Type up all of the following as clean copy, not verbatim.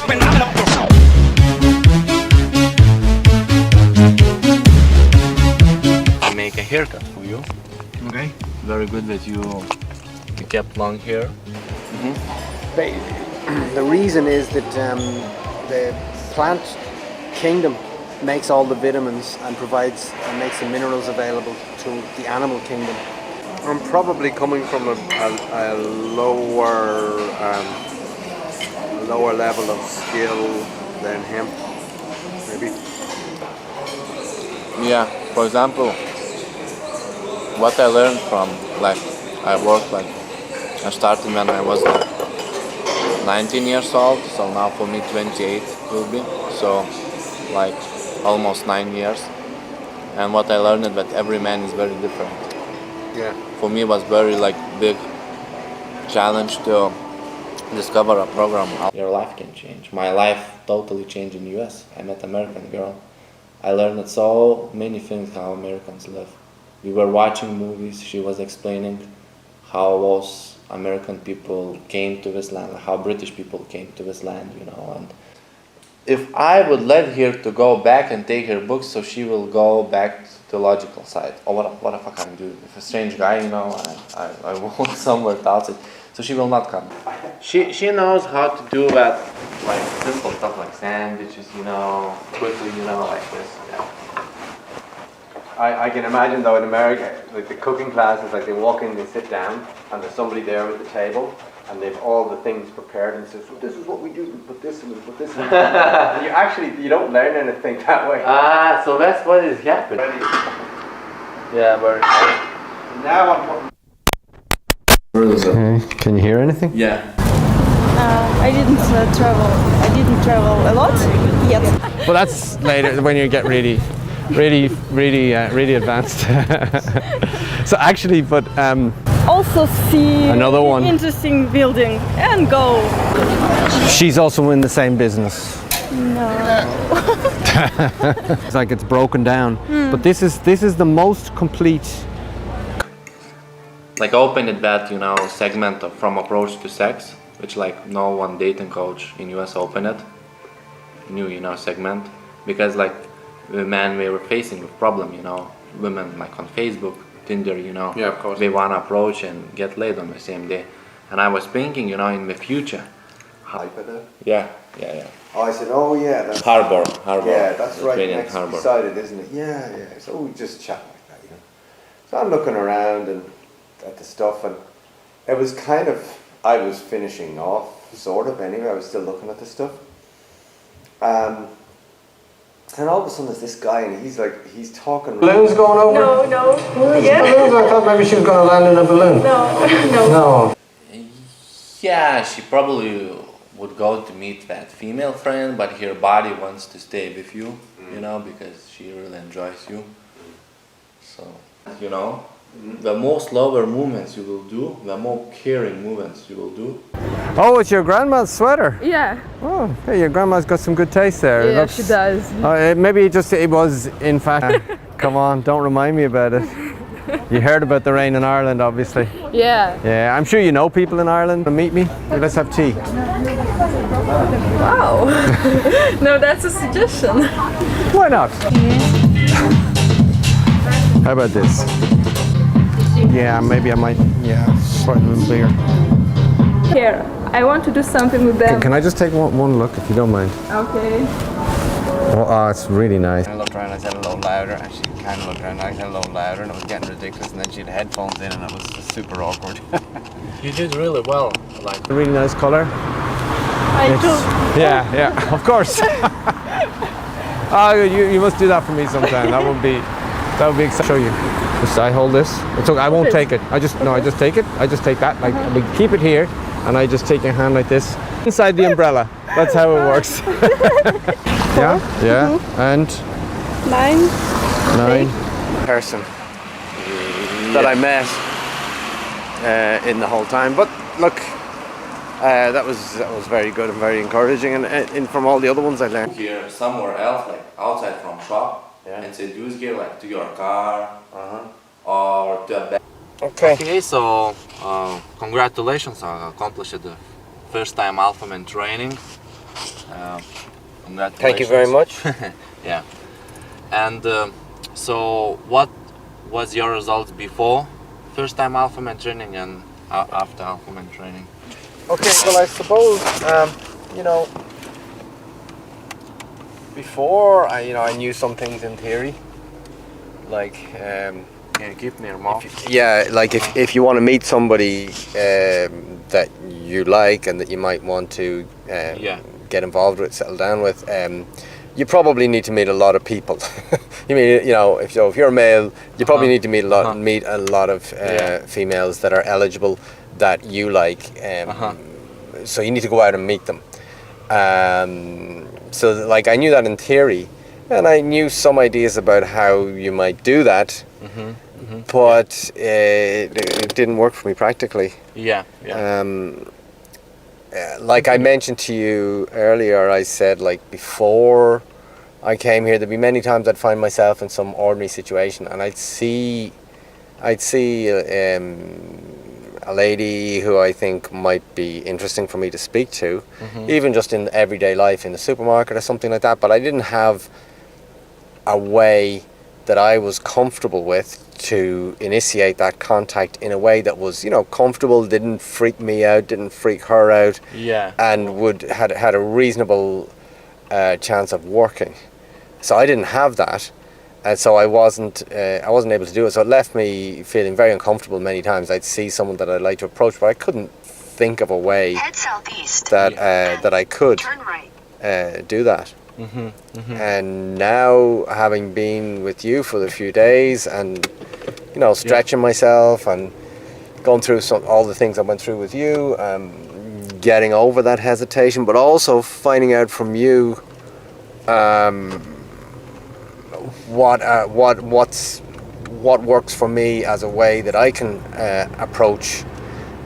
phenomenal. I make a haircut for you. Okay. Very good that you kept long hair. The reason is that the plant kingdom makes all the vitamins and provides and makes the minerals available to the animal kingdom. I'm probably coming from a lower level of skill than him, maybe. Yeah, for example, what I learned from, like, I started when I was like 19 years old, so now for me 28 will be, so like almost 9 years. And what I learned that every man is very different. Yeah. For me it was very like big challenge to discover a program. Your life can change. My life totally changed in US. I met American girl. I learned so many things how Americans live. We were watching movies, she was explaining how those American people came to this land, how British people came to this land, you know. And if I would let her to go back and take her books, so she will go back to the logical side. Or what the fuck I'm doing? If a strange guy, you know, I walk somewhere else, so she will not come. She knows how to do that, like simple stuff like sandwiches, you know, quickly, you know, like this. Yeah. I can imagine though in America, like the cooking classes, like they walk in, they sit down, and there's somebody there at the table, and they've all the things prepared, and says, well, this is what we do, we put this in, we put this in. And you don't learn anything that way. Ah, so that's what is happening. Yeah, very nice. Now I'm Okay. Can you hear anything? Yeah. I didn't travel. I didn't travel a lot yet. Well, that's later when you get really advanced. So actually, but Also see Another one. interesting building and go. she's also in the same business. No. It's like it's broken down. But this is the most complete. Like open it that, you know, segment of from approach to sex, which like no one dating coach in US open it. New, you know, segment. Because like the man we were facing with problem, you know, women like on Facebook, Tinder, you know, Yeah, of course. they wanna approach and get laid on the same day. And I was thinking, you know, in the future. hype at it. Yeah. Oh, I said, oh yeah, that's Harbor. Yeah, that's right Australian next harbor. beside it, isn't it? Yeah. So we just chat like that, you know. So I'm looking around and at the stuff, and it was kind of, I was finishing off, sort of anyway. I was still looking at the stuff. And all of a sudden there's this guy, and he's talking. Balloons going over? No. Yeah. Balloons? I thought maybe she was going to land in a balloon. No. No. Yeah, she probably would go to meet that female friend, but her body wants to stay with you, you know, because she really enjoys you. So, you know, the more slower movements you will do, the more caring movements you will do. Oh, it's your grandma's sweater. Yeah. Oh, hey, your grandma's got some good taste there. It Yeah, looks- she does. Maybe it was in fact. Come on, don't remind me about it. You heard about the rain in Ireland, obviously. Yeah. Yeah, I'm sure you know people in Ireland. Meet me. Let's have tea. Wow. No, that's a suggestion. Why not? How about this? Yeah, maybe I might. Yeah, slightly a little bigger. Here, I want to do something with them. Can I just take one look, if you don't mind? Okay. Oh, it's really nice. I looked around, I said a little louder, and she kind of looked around, I said a little louder, and it was getting ridiculous, and then she had headphones in, and it was just super awkward. You did really well. Like, A really nice color. I took. Yeah, of course. Oh, you must do that for me sometime. That would be exciting. Show you. Just I hold this. It's okay. I won't take it. I just take it. I just take that. Like we keep it here, and I just take your hand like this inside the umbrella. That's how it works. Yeah. And 9. person that I met in the whole time. But look, that was very good and very encouraging, and from all the other ones I learned. here somewhere else, like outside from shop, Yeah. and seduce gear like to your car or to a bag. Okay. Okay, so congratulations, I accomplished the first time Alpha Man training. Congratulations. Thank you very much. Yeah. And so, what was your results before first time Alpha Man training and after Alpha Man training? Okay, well, I suppose, you know, before I knew some things in theory, like, Yeah, give me your mouth. like if you want to meet somebody that you like and that you might want to get involved with, settle down with, you probably need to meet a lot of people. If you're a male, you probably need to meet a lot of females that are eligible that you like. So you need to go out and meet them. So like I knew that in theory, and I knew some ideas about how you might do that. But it didn't work for me practically. Like I mentioned to you earlier, I said like before I came here, there'd be many times I'd find myself in some ordinary situation, and I'd see a lady who I think might be interesting for me to speak to, even just in everyday life in the supermarket or something like that. But I didn't have a way that I was comfortable with to initiate that contact in a way that was, comfortable, didn't freak me out, didn't freak her out, and had a reasonable chance of working. So I didn't have that, and so I wasn't able to do it. So it left me feeling very uncomfortable many times. I'd see someone that I'd like to approach, but I couldn't think of a way that I could do that. And now, having been with you for a few days and stretching myself and going through all the things I went through with you, getting over that hesitation, but also finding out from you what works for me as a way that I can approach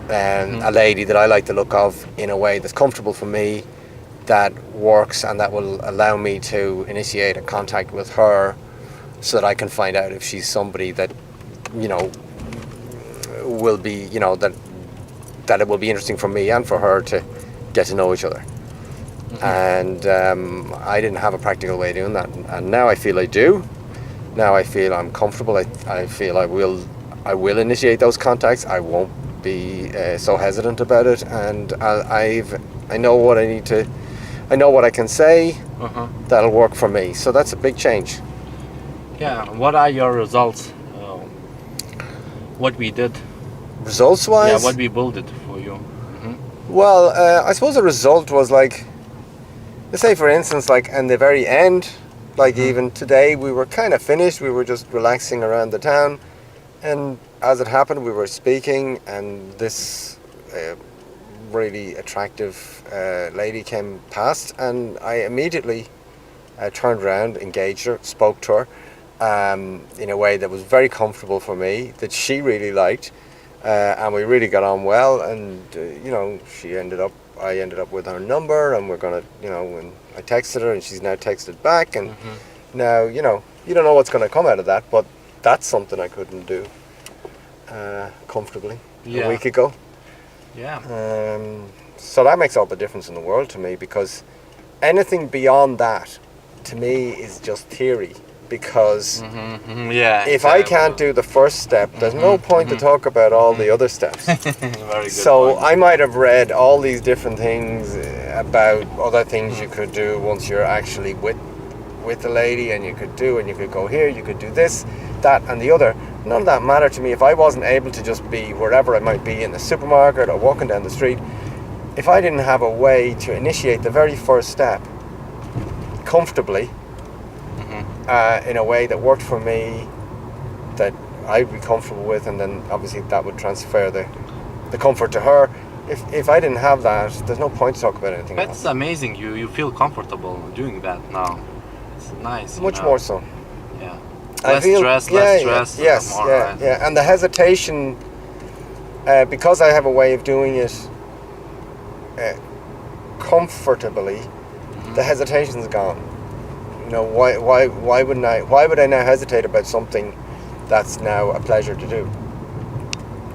a lady that I like the look of in a way that's comfortable for me, that works, and that will allow me to initiate a contact with her so that I can find out if she's somebody that will be that it will be interesting for me and for her to get to know each other. And I didn't have a practical way of doing that, and now I feel I do. Now I feel I'm comfortable. I feel I will initiate those contacts. I won't be so hesitant about it, and I know what I need to. I know what I can say that'll work for me. So that's a big change. Yeah. What are your results? What we did? Results-wise? Yeah, what we built it for you. Well, I suppose the result was like, let's say for instance, like in the very end, like even today, we were kind of finished. We were just relaxing around the town, and as it happened, we were speaking, and this really attractive lady came past, and I immediately turned around, engaged her, spoke to her in a way that was very comfortable for me, that she really liked, and we really got on well. And I ended up with her number, and we're gonna, and I texted her, and she's now texted back, and now you don't know what's going to come out of that, but that's something I couldn't do comfortably a week ago. So that makes all the difference in the world to me, because anything beyond that to me is just theory, because if I can't do the first step, there's no point to talk about all the other steps. Very good So point. I might have read all these different things about other things you could do once you're actually with the lady, and you could go here, you could do this, that and the other. None of that mattered to me if I wasn't able to just be wherever I might be, in the supermarket or walking down the street. If I didn't have a way to initiate the very first step comfortably, in a way that worked for me, that I'd be comfortable with, and then obviously that would transfer the comfort to her. If I didn't have that, there's no point to talk about anything else. That's amazing. You feel comfortable doing that now. It's nice. Much more so. Yeah. Less stress. Yes, yeah. And the hesitation, because I have a way of doing it comfortably, the hesitation's gone. Why would I now hesitate about something that's now a pleasure to do?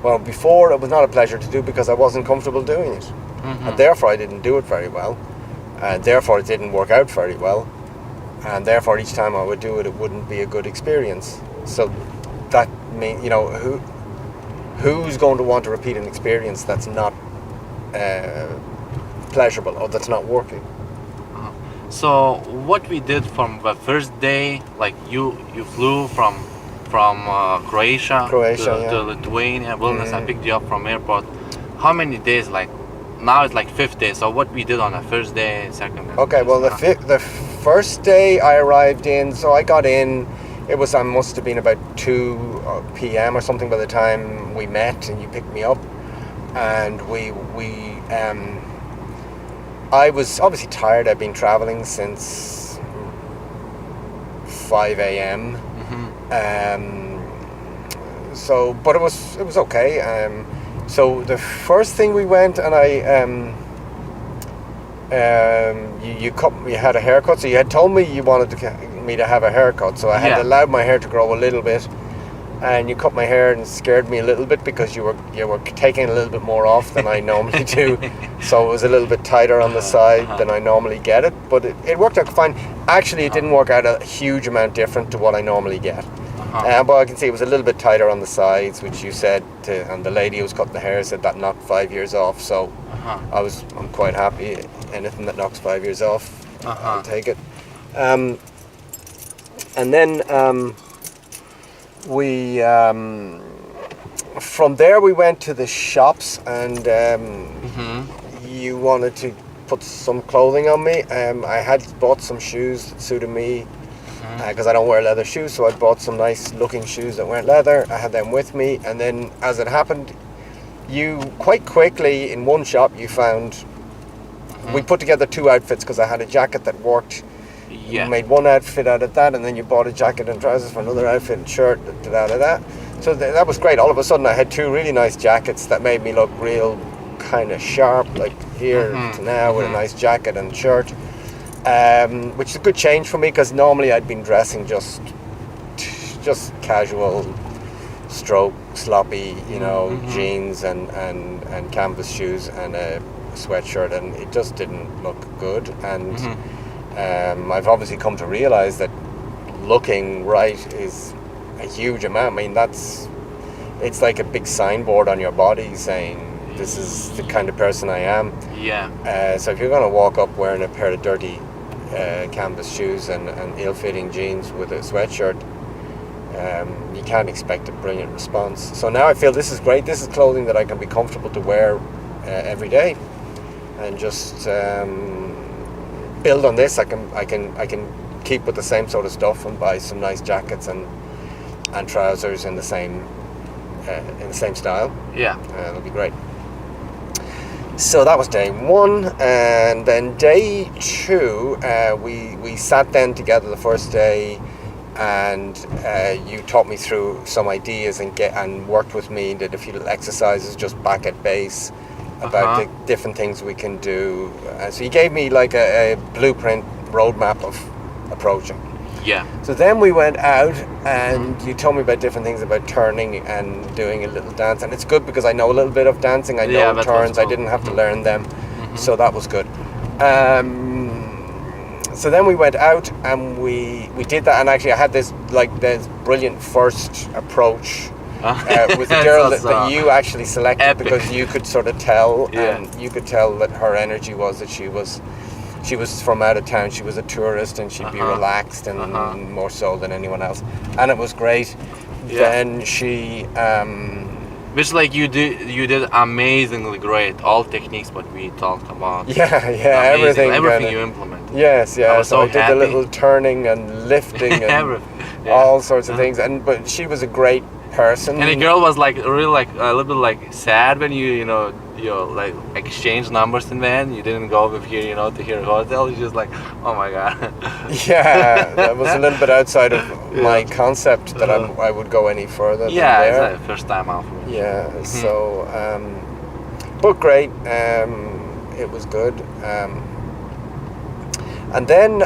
Well, before it was not a pleasure to do because I wasn't comfortable doing it, and therefore I didn't do it very well. and therefore it didn't work out very well, and therefore each time I would do it, it wouldn't be a good experience. So that mean, you know, who's going to want to repeat an experience that's not pleasurable or that's not working? So what we did from the first day, like you flew from Croatia Yeah. to Lithuania, Vilnius. I picked you up from airport. How many days? Like now it's like 5th day. So what we did on the first day, second day? Okay, well the first day I arrived in, so I got in. It was, I must have been about 2 p.m. or something by the time we met and you picked me up, and I was obviously tired. I'd been traveling since 5 a.m. So, but it was okay. So the first thing we went and you had a haircut. So you had told me you wanted me to have a haircut. So I had allowed my hair to grow a little bit, and you cut my hair and scared me a little bit because you were taking a little bit more off than I normally do. So it was a little bit tighter on the side than I normally get it, but it worked out fine. Actually, it didn't work out a huge amount different to what I normally get. But I can see it was a little bit tighter on the sides, which you said and the lady who was cutting the hair said that knocked 5 years off. So I'm quite happy. Anything that knocks 5 years off, I'll take it. And then we from there we went to the shops, and you wanted to put some clothing on me. I had bought some shoes that suited me because I don't wear leather shoes, so I bought some nice looking shoes that weren't leather. I had them with me, and then as it happened, you quite quickly in one shop you found we put together 2 outfits because I had a jacket that worked. You made one outfit out of that, and then you bought a jacket and trousers for another outfit and shirt out of that. So that was great. All of a sudden I had 2 really nice jackets that made me look real kind of sharp, like here to now with a nice jacket and shirt, which is a good change for me because normally I'd been dressing just casual, stroke, sloppy, you know, jeans and canvas shoes and a sweatshirt, and it just didn't look good. And I've obviously come to realize that looking right is a huge amount. I mean, it's like a big signboard on your body saying this is the kind of person I am. So if you're going to walk up wearing a pair of dirty canvas shoes and ill-fitting jeans with a sweatshirt, you can't expect a brilliant response. So now I feel this is great. This is clothing that I can be comfortable to wear every day, and just build on this. I can keep with the same sort of stuff and buy some nice jackets and trousers in the same style. It'll be great. So that was day 1, and then day 2 we sat then together the first day, and you taught me through some ideas and worked with me, did a few little exercises just back at base about the different things we can do. So you gave me like a blueprint roadmap of approaching. So then we went out and you told me about different things about turning and doing a little dance, and it's good because I know a little bit of dancing. I know turns. Cool. I didn't have to learn them, so that was good. So then we went out and we did that, and actually I had this brilliant first approach with the girl that you actually selected. Epic. Because you could sort of tell, and you could tell that her energy was that she was from out of town. She was a tourist, and she'd be relaxed and more so than anyone else, and it was great. Then she which like you did amazingly great, all techniques what we talked about. Everything you implemented. So I did the little turning and lifting and all sorts of things, but she was a great person. And the girl was like really like a little bit like sad when you like exchange numbers in the end. You didn't go over here, to her hotel. You just like, oh my god. That was a little bit outside of my concept that I would go any further. It's the first time out for me. So, but great. It was good. And then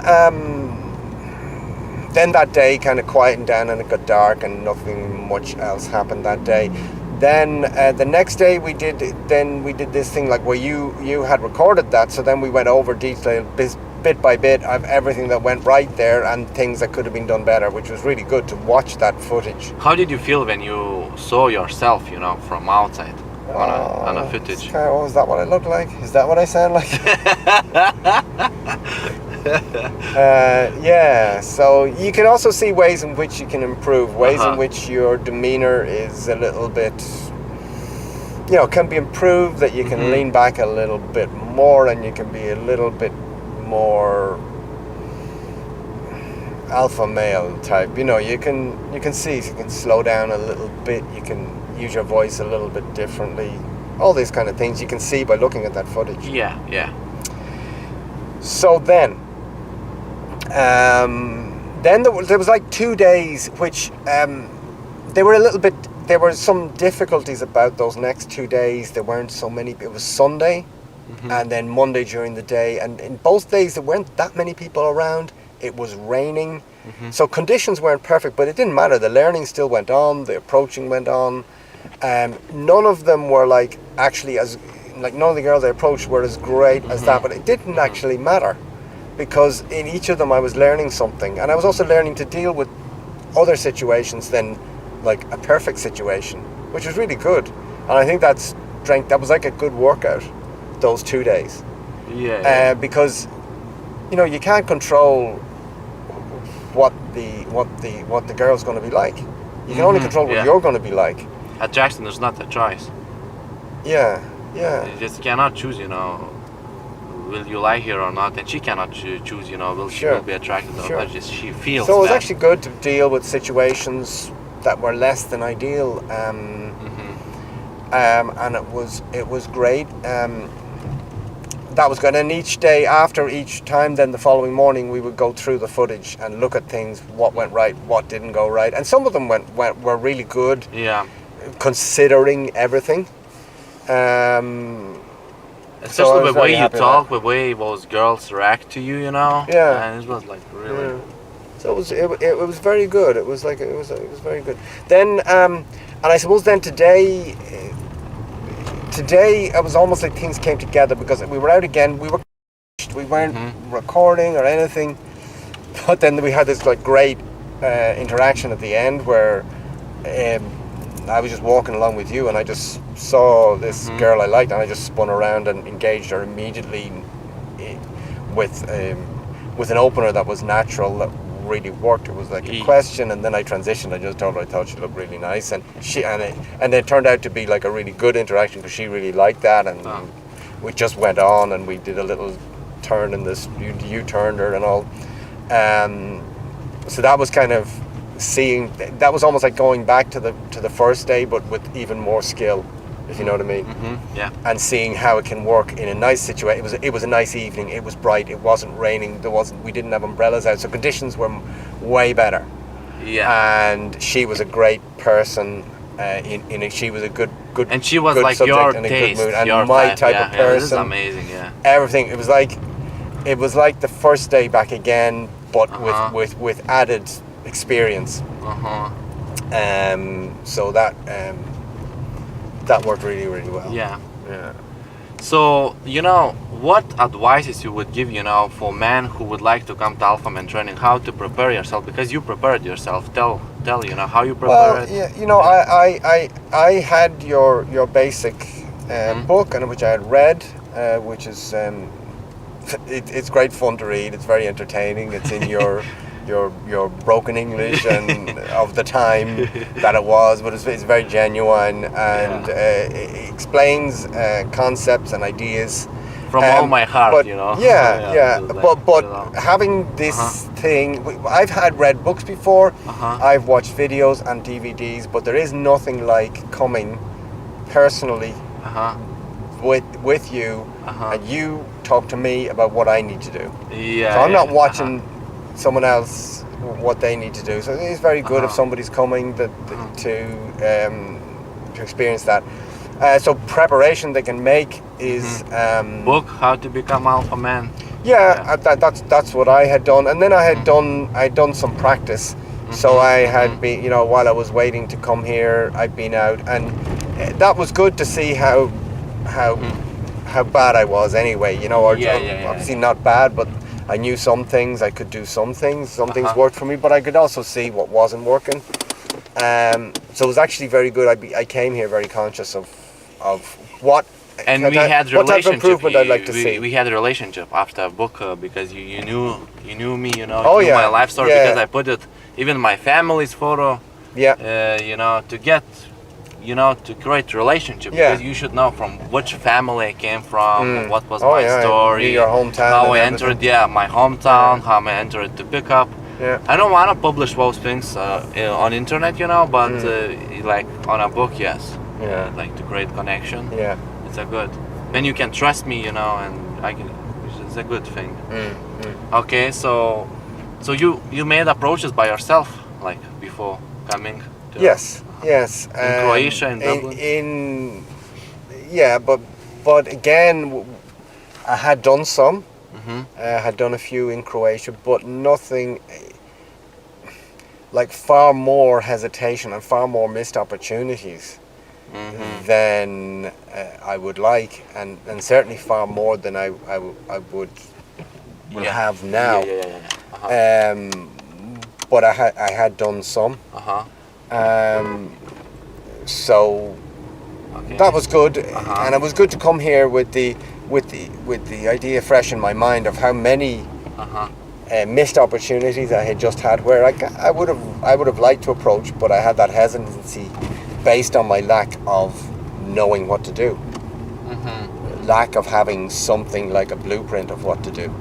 that day kind of quietened down and it got dark and nothing much else happened that day. Then the next day we did this thing like where you had recorded that, so then we went over detail bit by bit of everything that went right there and things that could have been done better, which was really good to watch that footage. How did you feel when you saw yourself, from outside on a footage? Oh, is that what I look like? Is that what I sound like? Yeah, so you can also see ways in which you can improve, ways in which your demeanor is a little bit, can be improved, that you can lean back a little bit more and you can be a little bit more alpha male type. You can see, you can slow down a little bit, you can use your voice a little bit differently, all these kind of things you can see by looking at that footage. Yeah. So then there was like 2 days which there were some difficulties about those next 2 days. There weren't so many. It was Sunday and then Monday during the day, and in both days there weren't that many people around. It was raining, so conditions weren't perfect, but it didn't matter. The learning still went on, the approaching went on. None of them were none of the girls I approached were as great as that, but it didn't actually matter, because in each of them I was learning something, and I was also learning to deal with other situations than like a perfect situation, which was really good. And I think that was like a good workout, those 2 days. Because you can't control what the girl's going to be like. You can only control what you're going to be like. At Jackson, there's not a choice. Yeah. You just cannot choose, will you like her or not, and she cannot choose, will she will be attracted or not, just she feels. So it was actually good to deal with situations that were less than ideal, and it was great. That was good, and each day after each time, then the following morning we would go through the footage and look at things, what went right, what didn't go right, and some of them were really good. Considering everything. Especially the way you talk, the way those girls react to you, Yeah. And it was like really. Yeah. So it was very good. It was very good. Then and I suppose then today it was almost like things came together, because we were out again. We weren't recording or anything, but then we had this like great interaction at the end where I was just walking along with you, and I just saw this girl I liked, and I just spun around and engaged her immediately with an opener that was natural, that really worked. It was like a question, and then I transitioned. I just told her I thought she looked really nice, and it turned out to be like a really good interaction, because she really liked that, and we just went on, and we did a little turn in this. You turned her and all, so that was kind of that was almost like going back to the first day, but with even more skill, if you know what I mean. And seeing how it can work in a nice situation. It was a nice evening. It was bright. It wasn't raining. We didn't have umbrellas out, so conditions were way better. And she was a great person. She was a good. And she was good like subject your and a taste, good mood, and your my type of person. This is amazing. Everything. It was like the first day back again, but with added experience. So that worked really, really well. Yeah. So what advices you would give for men who would like to come to Alpha Man training, how to prepare yourself, because you prepared yourself. Tell how you prepared. I had your basic book, and which I had read, which is it's great fun to read. It's very entertaining. It's in your broken English and of the time that it was, but it's very genuine, and it explains concepts and ideas from all my heart, but, But like, having this thing, I've had read books before, I've watched videos and DVDs, but there is nothing like coming personally with you, and you talk to me about what I need to do. So I'm not watching someone else what they need to do. So it's very good if somebody's coming to experience that. So preparation they can make is book How to Become Alpha Man. That's what I had done, and then I'd done some practice. So I had been, while I was waiting to come here, I'd been out, and that was good to see how bad I was anyway, you know, or obviously not bad, but I knew some things, I could do some things worked for me, but I could also see what wasn't working. So it was actually very good. I came here very conscious of what And we had what type of relationship. improvement I'd like to see. We had a relationship after a book because you knew me, you know, Oh, you knew yeah. my life story Yeah. because I put it, even my family's photo, Yeah. you know, to get, you know, to create relationship Yeah. because you should know from which family I came from, what was Oh, my yeah, story, your hometown how and I everything. entered, my hometown, how I entered the pickup. Yeah. I don't want to publish those things on internet, you know, but like on a book, yes. Yeah. Like to create connection. Yeah. It's a good. Then you can trust me, you know, and I can. It's a good thing. Okay, so you made approaches by yourself, like before coming. To, Yes. In Croatia, in Dublin. Yeah, but again, I had done some. I had done a few in Croatia, but nothing. Like far more hesitation and far more missed opportunities than I would like, and certainly far more than I will have now. But I had done some. So that was good, and it was good to come here with the idea fresh in my mind of how many missed opportunities I had just had, where I would have liked to approach, but I had that hesitancy based on my lack of knowing what to do, lack of having something like a blueprint of what to do.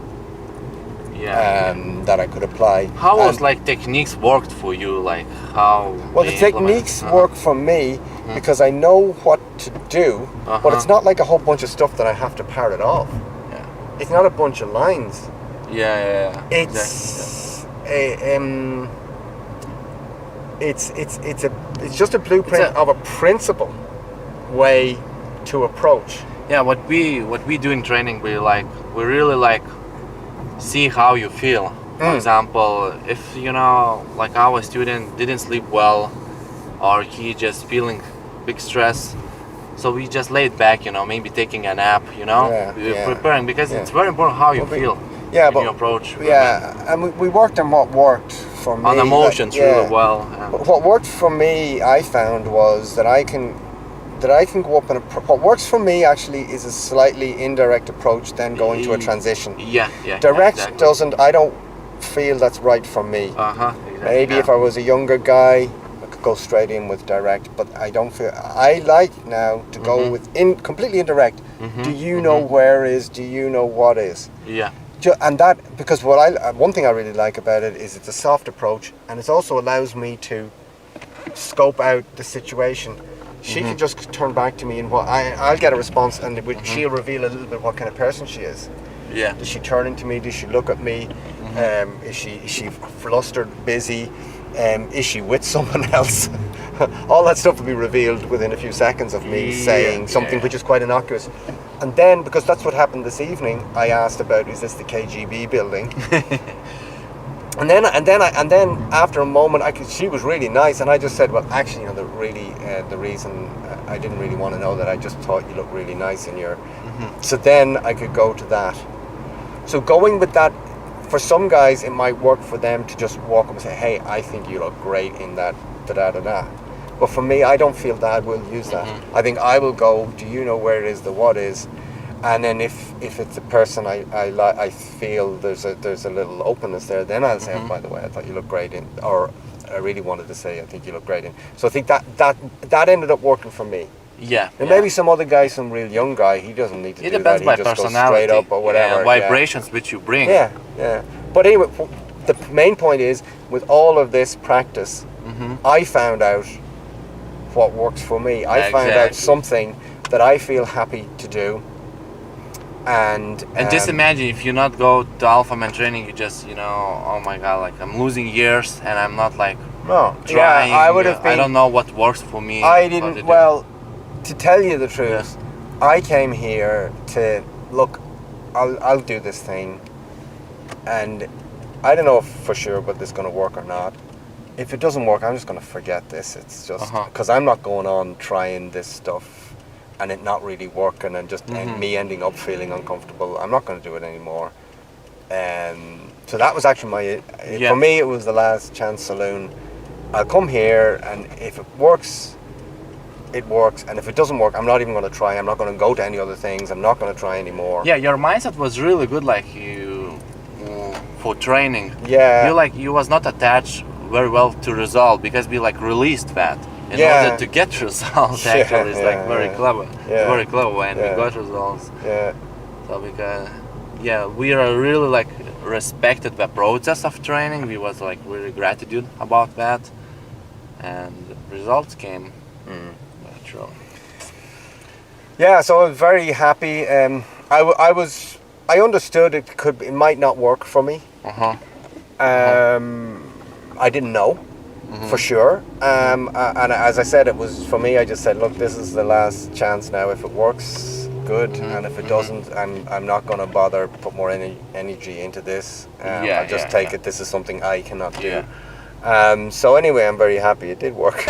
That I could apply. How was like techniques worked for you? Like how? Well, the techniques work for me because I know what to do, but it's not like a whole bunch of stuff that I have to parrot off. Yeah. It's not a bunch of lines. Yeah. It's it's just a blueprint of a principle way to approach. Yeah, what we do in training, we really like see how you feel. For example, if you know, like our student didn't sleep well, or he just feeling big stress, so we just laid back, you know, maybe taking a nap, you know, preparing, because it's very important how you feel. Yeah, but you approach. And we worked on what worked for me. On emotions really well. But what worked for me, I found, was that I can go up and what works for me actually is a slightly indirect approach, then going to a transition. Yeah. Direct exactly. doesn't. I don't feel that's right for me. Exactly. Maybe if I was a younger guy, I could go straight in with direct, but I don't feel. I like now to go with completely indirect. Do you know where is? Do you know what is? Yeah. And that, because one thing I really like about it is it's a soft approach, and it also allows me to scope out the situation. She could just turn back to me, and I'll get a response, and she'll reveal a little bit what kind of person she is. Yeah. Does she turn into me? Does she look at me? Is she flustered, busy? Is she with someone else? All that stuff will be revealed within a few seconds of me saying something which is quite innocuous. And then, because that's what happened this evening, I asked about, is this the KGB building? And then after a moment, she was really nice, and I just said, well, actually, you know, the reason I didn't really want to know that, I just thought you looked really nice in your. So then I could go to that. So going with that, for some guys, it might work for them to just walk up and say, hey, I think you look great in that, da-da-da-da. But for me, I don't feel that I will use that. I think I will go, do you know where it is, the what is? And then if it's a person I feel there's a little openness there, then I'll say, oh, by the way, I thought you looked great in, or I really wanted to say, I think you look great in. So I think that ended up working for me. Yeah. And maybe some other guy, some real young guy, he doesn't need to do that. It depends by he just personality. goes straight up or whatever. Vibrations which you bring. Yeah. But anyway, the main point is, with all of this practice, I found out what works for me. I found out something that I feel happy to do. And just imagine if you not go to Alpha Man training, you just, you know, oh my god, like I'm losing years and I'm not like trying. I would have been. I don't know what works for me. I didn't. Well, to tell you the truth, I came here to look. I'll do this thing, and I don't know for sure whether it's going to work or not. if it doesn't work, I'm just going to forget this. It's just because I'm not going on trying this stuff and it not really working and just me ending up feeling uncomfortable. I'm not going to do it anymore. So that was actually for me, it was the last chance saloon. I'll come here, and if it works, it works, and if it doesn't work, I'm not even going to try. I'm not going to go to any other things. I'm not going to try anymore. Yeah, your mindset was really good, like you for training. Yeah. You was not attached very well to result because we like released that in order to get results. Actually, it's like very clever. Very clever when we got results. Yeah. So because we are really like respected the process of training. We was like really gratitude about that, and results came naturally. Yeah, so I was very happy. I understood it might not work for me. I didn't know for sure. And as I said, it was for me. I just said, look, this is the last chance now. If it works, good, and if it doesn't, I'm not going to bother put more energy into this. I'll just take it. This is something I cannot do. So anyway, I'm very happy it did work.